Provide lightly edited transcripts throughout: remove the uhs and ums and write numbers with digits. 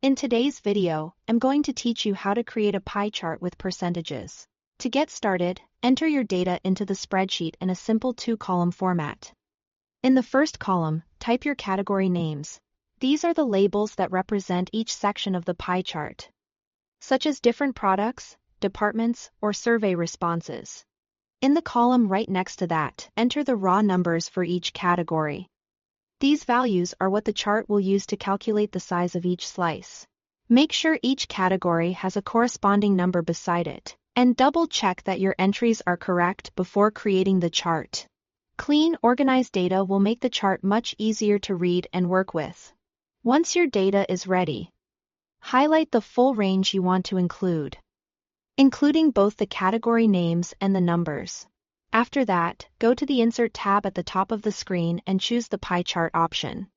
In today's video, I'm going to teach you how to create a pie chart with percentages. To get started, enter your data into the spreadsheet in a simple two-column format. In the first column, type your category names. These are the labels that represent each section of the pie chart, such as different products, departments, or survey responses. In the column right next to that, enter the raw numbers for each category. These values are what the chart will use to calculate the size of each slice. Make sure each category has a corresponding number beside it, and double-check that your entries are correct before creating the chart. Clean, organized data will make the chart much easier to read and work with. Once your data is ready, highlight the full range you want to include, including both the category names and the numbers. After that, go to the Insert tab at the top of the screen and choose the pie chart option.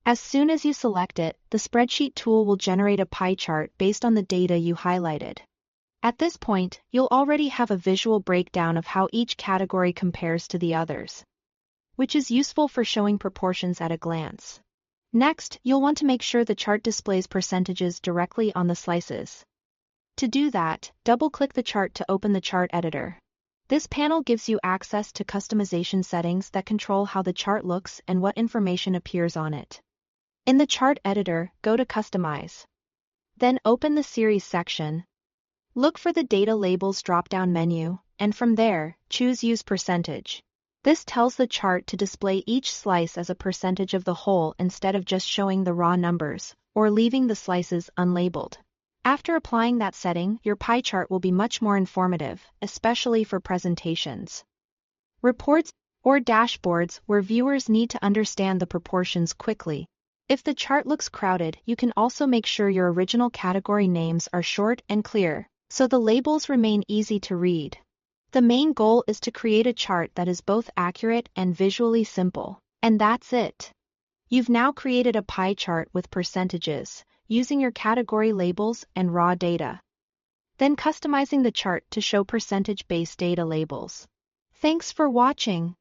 As soon as you select it, the spreadsheet tool will generate a pie chart based on the data you highlighted. At this point, you'll already have a visual breakdown of how each category compares to the others, which is useful for showing proportions at a glance. Next, you'll want to make sure the chart displays percentages directly on the slices. To do that, double-click the chart to open the chart editor. This panel gives you access to customization settings that control how the chart looks and what information appears on it. In the chart editor, go to Customize. Then open the Series section. Look for the Data Labels drop-down menu, and from there, choose Use Percentage. This tells the chart to display each slice as a percentage of the whole instead of just showing the raw numbers, or leaving the slices unlabeled. After applying that setting, your pie chart will be much more informative, especially for presentations, reports, or dashboards where viewers need to understand the proportions quickly. If the chart looks crowded, you can also make sure your original category names are short and clear, so the labels remain easy to read. The main goal is to create a chart that is both accurate and visually simple, and that's it. You've now created a pie chart with percentages, using your category labels and raw data, then customizing the chart to show percentage-based data labels. Thanks for watching.